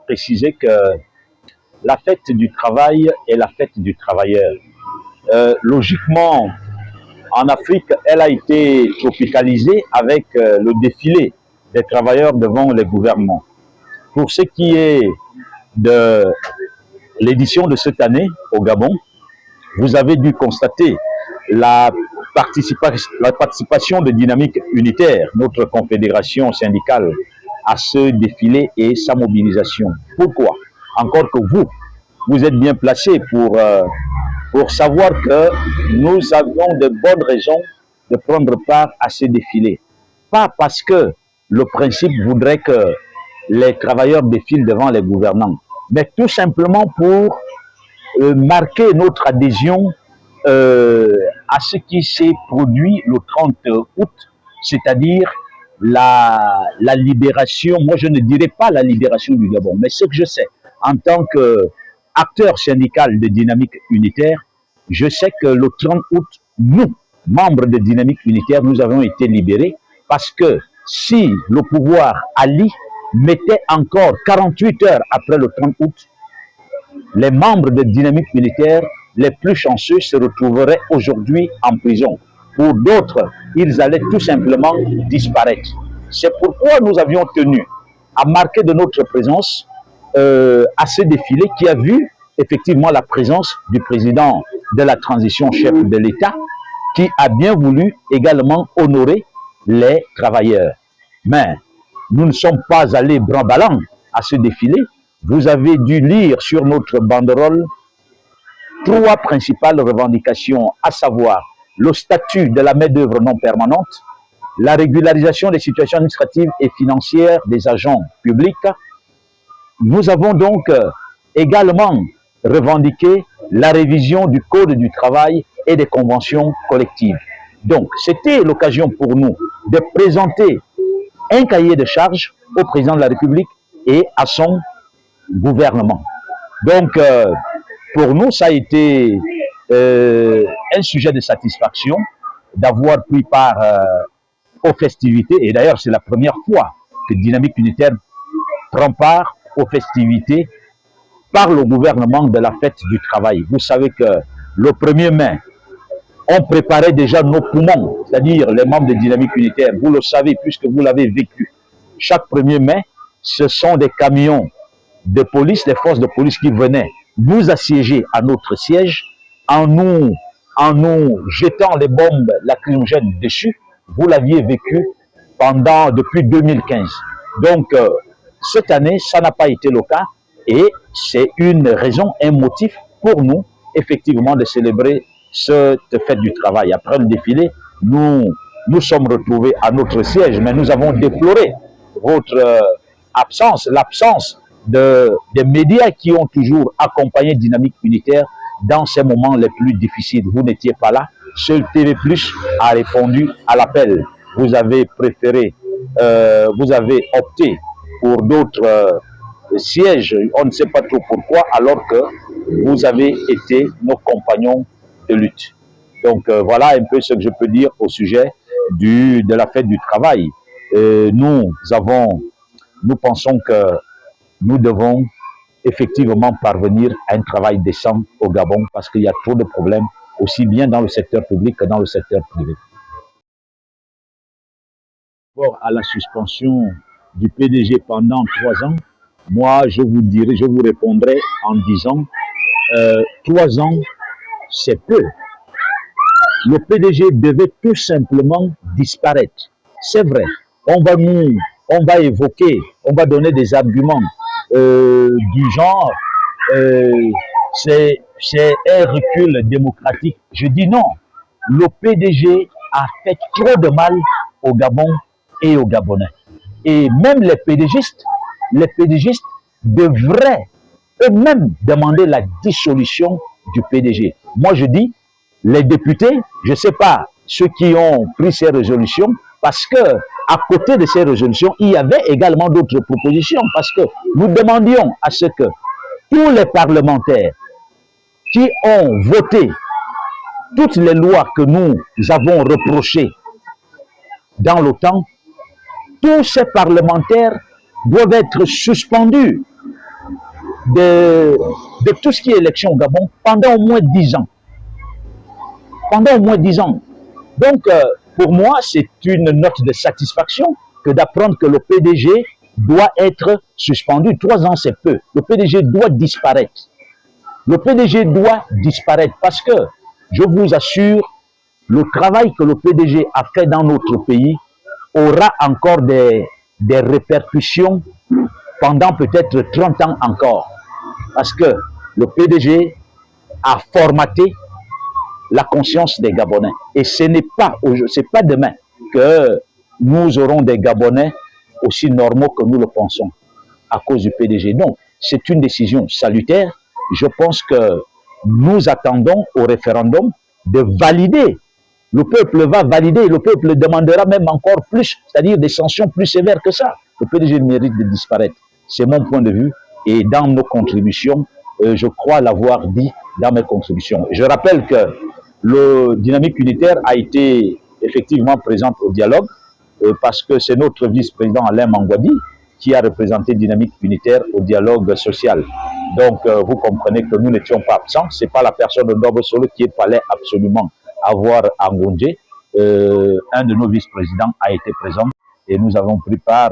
préciser que la fête du travail est la fête du travailleur. Logiquement, en Afrique, elle a été tropicalisée avec le défilé des travailleurs devant les gouvernements. Pour ce qui est de l'édition de cette année au Gabon, vous avez dû constater la participation de Dynamique Unitaire, notre confédération syndicale, à ce défilé et sa mobilisation. Pourquoi? Encore que vous êtes bien placé pour savoir que nous avons de bonnes raisons de prendre part à ce défilé. Pas parce que le principe voudrait que les travailleurs défilent devant les gouvernants, mais tout simplement pour marquer notre adhésion à ce qui s'est produit le 30 août, c'est-à-dire la libération, moi je ne dirais pas la libération du Gabon, mais ce que je sais, en tant qu'acteur syndical de Dynamique Unitaire, je sais que le 30 août, nous, membres de Dynamique Unitaire, nous avons été libérés parce que si le pouvoir Ali mettait encore 48 heures après le 30 août, les membres de Dynamique Militaire les plus chanceux se retrouveraient aujourd'hui en prison. Pour d'autres, ils allaient tout simplement disparaître. C'est pourquoi nous avions tenu à marquer de notre présence à ce défilé qui a vu effectivement la présence du président de la transition, chef de l'État, qui a bien voulu également honorer les travailleurs. Mais nous ne sommes pas allés bras-ballants à ce défilé. Vous avez dû lire sur notre banderole 3 principales revendications, à savoir le statut de la main-d'œuvre non permanente, la régularisation des situations administratives et financières des agents publics. Nous avons donc également revendiqué la révision du Code du travail et des conventions collectives. Donc, c'était l'occasion pour nous de présenter un cahier de charges au président de la République et à son gouvernement. Donc, pour nous, ça a été un sujet de satisfaction d'avoir pris part aux festivités. Et d'ailleurs, c'est la première fois que Dynamique Unitaire prend part aux festivités par le gouvernement de la fête du travail. Vous savez que le 1er mai, on préparait déjà nos poumons, c'est-à-dire les membres de Dynamique Unitaire. Vous le savez puisque vous l'avez vécu. Chaque 1er mai, ce sont des camions de police, des forces de police qui venaient nous assiéger à notre siège en nous jetant les bombes lacrymogènes dessus. Vous l'aviez vécu depuis 2015. Donc, cette année, ça n'a pas été le cas et c'est une raison, un motif pour nous, effectivement, de célébrer cette fête du travail. Après le défilé, nous sommes retrouvés à notre siège, mais nous avons déploré votre absence, l'absence des médias qui ont toujours accompagné Dynamique Unitaire dans ces moments les plus difficiles. Vous n'étiez pas là. Seul TV+ a répondu à l'appel. Vous avez préféré, vous avez opté pour d'autres sièges, on ne sait pas trop pourquoi, alors que vous avez été nos compagnons de lutte. Donc voilà un peu ce que je peux dire au sujet de la fête du travail. Nous pensons que nous devons effectivement parvenir à un travail décent au Gabon parce qu'il y a trop de problèmes, aussi bien dans le secteur public que dans le secteur privé. Pour à la suspension du PDG pendant 3 ans, moi je vous répondrai en disant 3 ans, c'est peu. Le PDG devait tout simplement disparaître. C'est vrai, on va évoquer, on va donner des arguments du genre c'est un recul démocratique. Je dis non. Le PDG a fait trop de mal au Gabon et aux Gabonais. Et même les PDGistes devraient eux-mêmes demander la dissolution du PDG. Moi je dis, les députés, je ne sais pas ceux qui ont pris ces résolutions, parce que à côté de ces résolutions, il y avait également d'autres propositions, parce que nous demandions à ce que tous les parlementaires qui ont voté toutes les lois que nous avons reprochées dans le temps, tous ces parlementaires doivent être suspendus de tout ce qui est élection au Gabon pendant au moins 10 ans. Pendant au moins 10 ans. Donc, pour moi, c'est une note de satisfaction que d'apprendre que le PDG doit être suspendu. 3 ans, c'est peu. Le PDG doit disparaître. Le PDG doit disparaître parce que, je vous assure, le travail que le PDG a fait dans notre pays aura encore des répercussions pendant peut-être 30 ans encore. Parce que le PDG a formaté la conscience des Gabonais. Et ce n'est pas demain que nous aurons des Gabonais aussi normaux que nous le pensons à cause du PDG. Non, c'est une décision salutaire. Je pense que nous attendons au référendum de valider. Le peuple va valider, le peuple demandera même encore plus, c'est-à-dire des sanctions plus sévères que ça. Le PDG mérite de disparaître. C'est mon point de vue. Et dans nos contributions, je crois l'avoir dit dans mes contributions. Je rappelle que le Dynamique Unitaire a été effectivement présent au dialogue parce que c'est notre vice-président Alain Mangwadi qui a représenté Dynamique Unitaire au dialogue social. Donc, vous comprenez que nous n'étions pas absents. Ce n'est pas la personne de Ndobo Solo qui fallait absolument avoir à Ngondje. Un de nos vice-présidents a été présent et nous avons pris part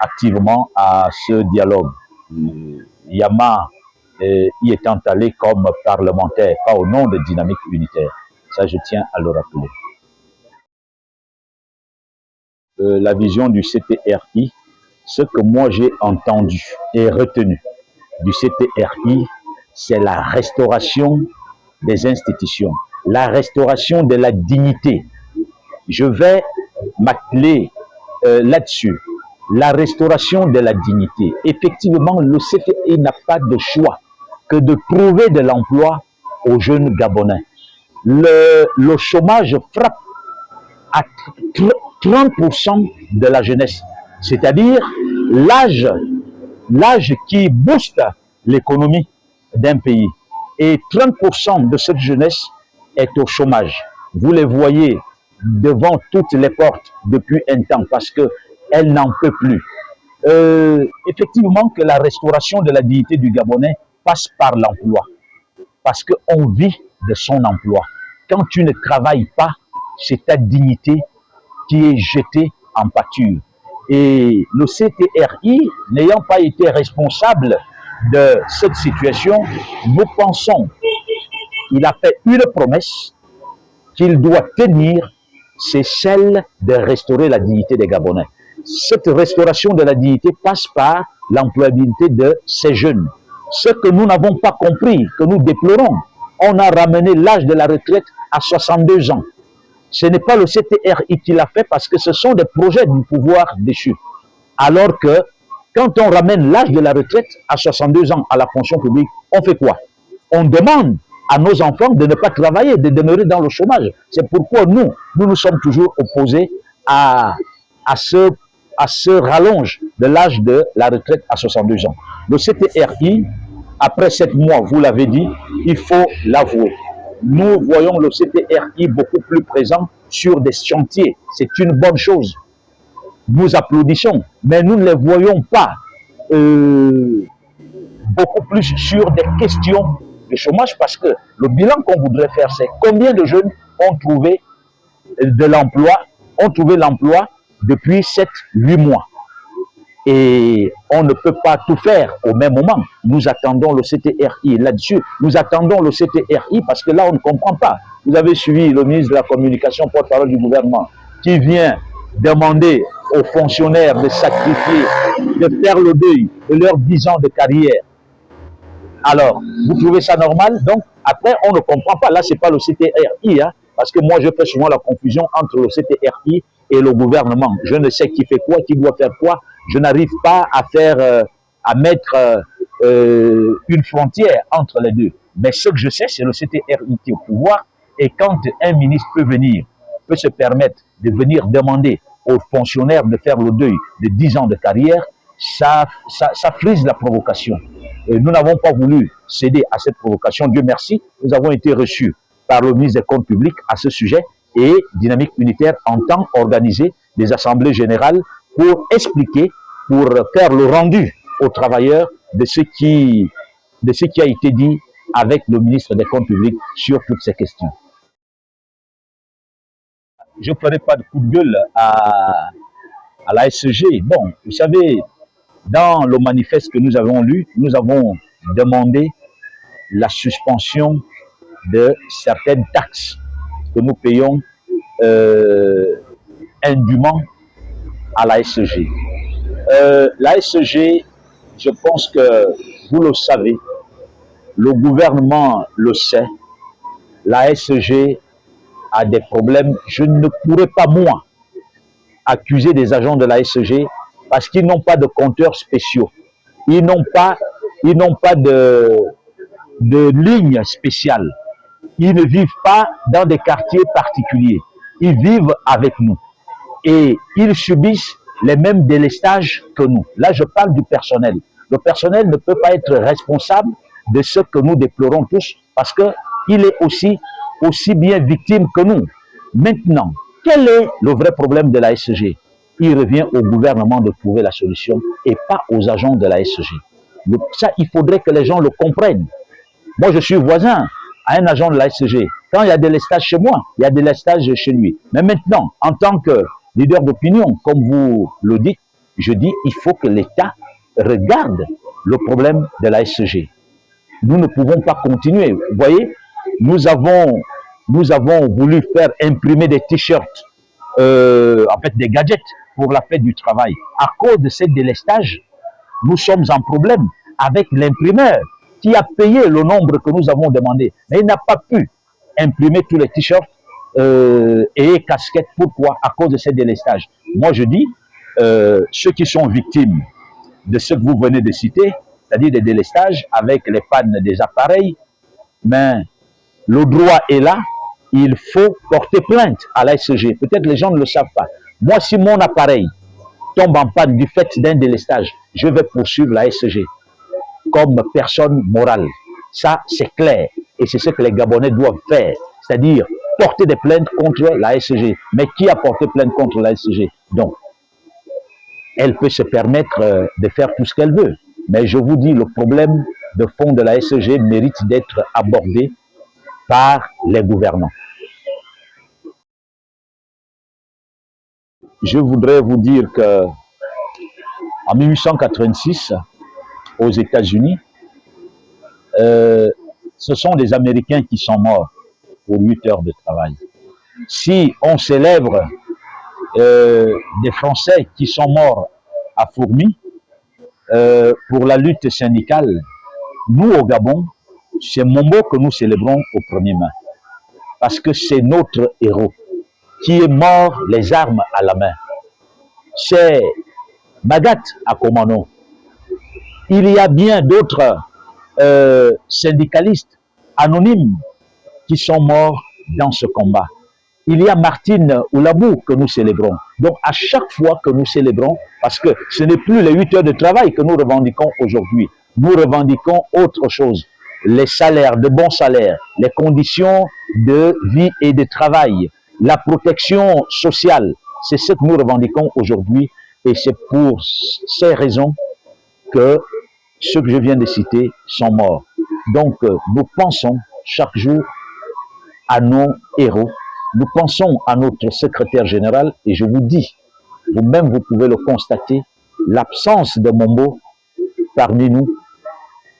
activement à ce dialogue. Yama y étant allé comme parlementaire, pas au nom de Dynamique Unitaire. Ça, je tiens à le rappeler. La vision du CTRI, ce que moi j'ai entendu et retenu du CTRI, c'est la restauration des institutions, la restauration de la dignité. Je vais m'atteler là-dessus. La restauration de la dignité. Effectivement, le CTI n'a pas de choix que de trouver de l'emploi aux jeunes Gabonais. Le chômage frappe à 30% de la jeunesse, c'est-à-dire l'âge qui booste l'économie d'un pays. Et 30% de cette jeunesse est au chômage. Vous les voyez devant toutes les portes depuis un temps parce qu'elle n'en peut plus. Effectivement que la restauration de la dignité du Gabonais passe par l'emploi. Parce qu'on vit de son emploi. Quand tu ne travailles pas, c'est ta dignité qui est jetée en pâture. Et le CTRI, n'ayant pas été responsable de cette situation, nous pensons qu'il a fait une promesse qu'il doit tenir, c'est celle de restaurer la dignité des Gabonais. Cette restauration de la dignité passe par l'employabilité de ces jeunes. Ce que nous n'avons pas compris, que nous déplorons, on a ramené l'âge de la retraite à 62 ans. Ce n'est pas le CTRI qui l'a fait parce que ce sont des projets du pouvoir déchu. Alors que quand on ramène l'âge de la retraite à 62 ans à la fonction publique, on fait quoi? On demande à nos enfants de ne pas travailler, de demeurer dans le chômage. C'est pourquoi nous sommes toujours opposés à ce rallonge de l'âge de la retraite à 62 ans. Le CTRI, après 7 mois, vous l'avez dit, il faut l'avouer. Nous voyons le CTRI beaucoup plus présent sur des chantiers. C'est une bonne chose. Nous applaudissons, mais nous ne les voyons pas beaucoup plus sur des questions de chômage parce que le bilan qu'on voudrait faire, c'est combien de jeunes ont trouvé de l'emploi, depuis 7-8 mois. Et on ne peut pas tout faire au même moment. Nous attendons le CTRI là-dessus. Nous attendons le CTRI parce que là, on ne comprend pas. Vous avez suivi le ministre de la Communication, porte-parole du gouvernement, qui vient demander aux fonctionnaires de sacrifier, de faire le deuil de leurs 10 ans de carrière. Alors, vous trouvez ça normal? Donc, après, on ne comprend pas. Là, ce n'est pas le CTRI, hein, parce que moi, je fais souvent la confusion entre le CTRI et le gouvernement. Je ne sais qui fait quoi, qui doit faire quoi. Je n'arrive pas à mettre une frontière entre les deux. Mais ce que je sais, c'est le CTRI qui est au pouvoir. Et quand un ministre peut se permettre de venir demander aux fonctionnaires de faire le deuil de 10 ans de carrière, ça frise la provocation. Et nous n'avons pas voulu céder à cette provocation. Dieu merci, nous avons été reçus par le ministre des Comptes publics à ce sujet et Dynamique Unitaire entend organiser des assemblées générales pour expliquer, pour faire le rendu aux travailleurs de ce qui a été dit avec le ministre des Comptes publics sur toutes ces questions. Je ne ferai pas de coup de gueule à la SG. Bon, vous savez, dans le manifeste que nous avons lu, nous avons demandé la suspension de certaines taxes que nous payons indûment à la SG. La SG, je pense que vous le savez, le gouvernement le sait, la SG a des problèmes. Je ne pourrais pas, moi, accuser des agents de la SG parce qu'ils n'ont pas de compteurs spéciaux. Ils n'ont pas de lignes spéciales. Ils ne vivent pas dans des quartiers particuliers. Ils vivent avec nous. Et ils subissent les mêmes délestages que nous. Là, je parle du personnel. Le personnel ne peut pas être responsable de ce que nous déplorons tous parce qu'il est aussi bien victime que nous. Maintenant, quel est le vrai problème de la SG? Il revient au gouvernement de trouver la solution et pas aux agents de la SG. Ça, il faudrait que les gens le comprennent. Moi, je suis voisin à un agent de la SG. Quand il y a des lestages chez moi, il y a des lestages chez lui. Mais maintenant, en tant que leader d'opinion, comme vous le dites, je dis il faut que l'État regarde le problème de la SG. Nous ne pouvons pas continuer. Vous voyez, nous avons voulu faire imprimer des t-shirts, en fait des gadgets pour la fête du travail. À cause de ces délestages, nous sommes en problème avec l'imprimeur qui a payé le nombre que nous avons demandé. Mais il n'a pas pu imprimer tous les t-shirts et casquettes. Pourquoi? À cause de ces délestages. Moi, je dis, ceux qui sont victimes de ce que vous venez de citer, c'est-à-dire des délestages avec les pannes des appareils, mais le droit est là, il faut porter plainte à la SG. Peut-être les gens ne le savent pas. Moi, si mon appareil tombe en panne du fait d'un délestage, je vais poursuivre la SG comme personne morale. Ça, c'est clair. Et c'est ce que les Gabonais doivent faire. C'est-à-dire porter des plaintes contre la SG. Mais qui a porté plainte contre la SG? Donc, elle peut se permettre de faire tout ce qu'elle veut. Mais je vous dis, le problème de fond de la SG mérite d'être abordé par les gouvernants. Je voudrais vous dire que en 1886, aux États-Unis, ce sont des Américains qui sont morts pour 8 heures de travail. Si on célèbre des Français qui sont morts à Fourmi pour la lutte syndicale, nous au Gabon, c'est Mombo que nous célébrons au premier main. Parce que c'est notre héros qui est mort les armes à la main. C'est Magat à Komano. Il y a bien d'autres syndicalistes anonymes qui sont morts dans ce combat. Il y a Martine Oulabou que nous célébrons. Donc à chaque fois que nous célébrons, parce que ce n'est plus les 8 heures de travail que nous revendiquons aujourd'hui, nous revendiquons autre chose. Les salaires, de bons salaires, les conditions de vie et de travail, la protection sociale, c'est ce que nous revendiquons aujourd'hui et c'est pour ces raisons que ceux que je viens de citer sont morts. Donc nous pensons chaque jour à nos héros, nous pensons à notre secrétaire général et je vous dis, vous-même vous pouvez le constater, l'absence de Mombo parmi nous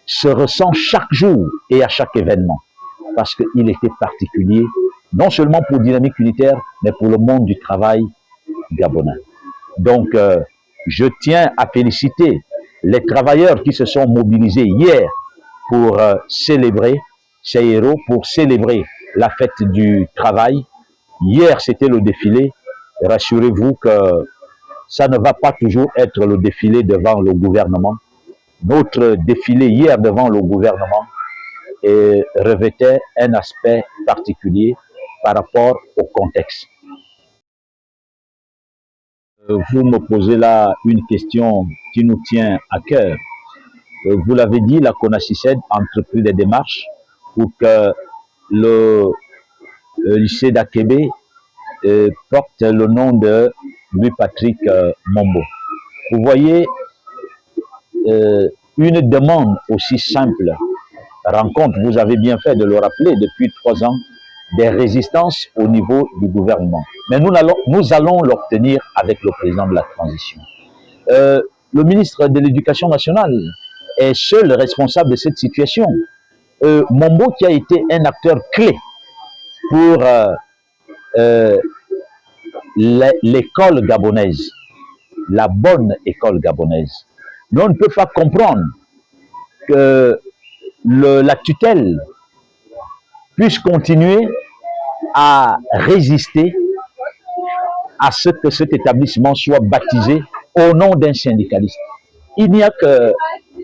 se ressent chaque jour et à chaque événement parce qu'il était particulier, non seulement pour Dynamique Unitaire, mais pour le monde du travail gabonais. Donc, je tiens à féliciter les travailleurs qui se sont mobilisés hier pour célébrer ces héros, pour célébrer la fête du travail. Hier, c'était le défilé. Rassurez-vous que ça ne va pas toujours être le défilé devant le gouvernement. Notre défilé hier devant le gouvernement revêtait un aspect particulier par rapport au contexte. Vous me posez là une question qui nous tient à cœur. Vous l'avez dit, la CONACYCED a entrepris des démarches pour que le lycée d'Akébé porte le nom de Louis-Patrick Mombo. Vous voyez, une demande aussi simple rencontre, vous avez bien fait de le rappeler, depuis 3 ans, des résistances au niveau du gouvernement. Mais nous allons l'obtenir avec le président de la transition. Le ministre de l'Éducation nationale est seul responsable de cette situation. Mombo, qui a été un acteur clé pour l'école gabonaise, la bonne école gabonaise. Mais on ne peut pas comprendre que la tutelle puisse continuer à résister à ce que cet établissement soit baptisé au nom d'un syndicaliste. Il n'y a que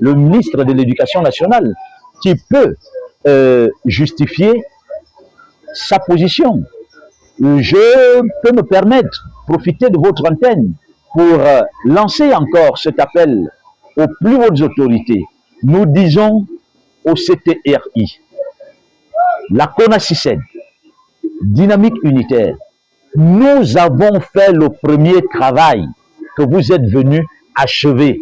le ministre de l'Éducation nationale qui peut justifier sa position. Je peux me permettre, profiter de votre antenne pour lancer encore cet appel aux plus hautes autorités. Nous disons au CTRI, la CONACICED, Dynamique Unitaire, nous avons fait le premier travail que vous êtes venus achever.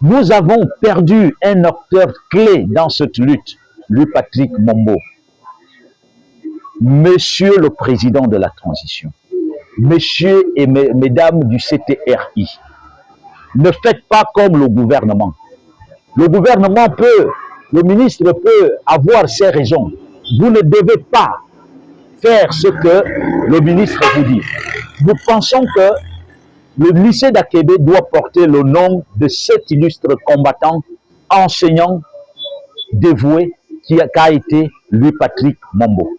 Nous avons perdu un acteur clé dans cette lutte, lui Patrick Mombo. Monsieur le Président de la Transition, messieurs et mesdames du CTRI, ne faites pas comme le gouvernement. Le gouvernement le ministre peut avoir ses raisons. Vous ne devez pas faire ce que le ministre vous dit. Nous pensons que le lycée d'Akébé doit porter le nom de cet illustre combattant, enseignant, dévoué, qui a été Louis Patrick Mombo.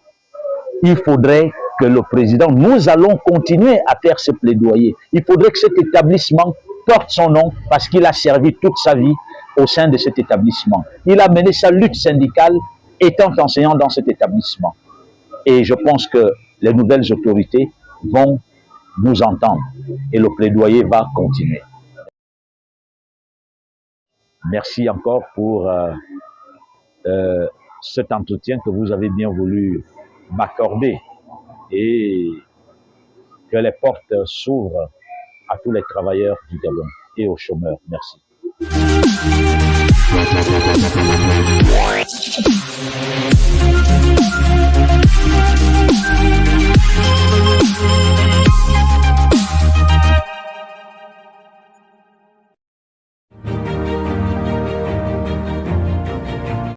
Il faudrait que le président, nous allons continuer à faire ce plaidoyer. Il faudrait que cet établissement porte son nom parce qu'il a servi toute sa vie au sein de cet établissement. Il a mené sa lutte syndicale étant enseignant dans cet établissement. Et je pense que les nouvelles autorités vont nous entendre et le plaidoyer va continuer. Merci encore pour cet entretien que vous avez bien voulu m'accorder et que les portes s'ouvrent à tous les travailleurs du Gabon et aux chômeurs. Merci.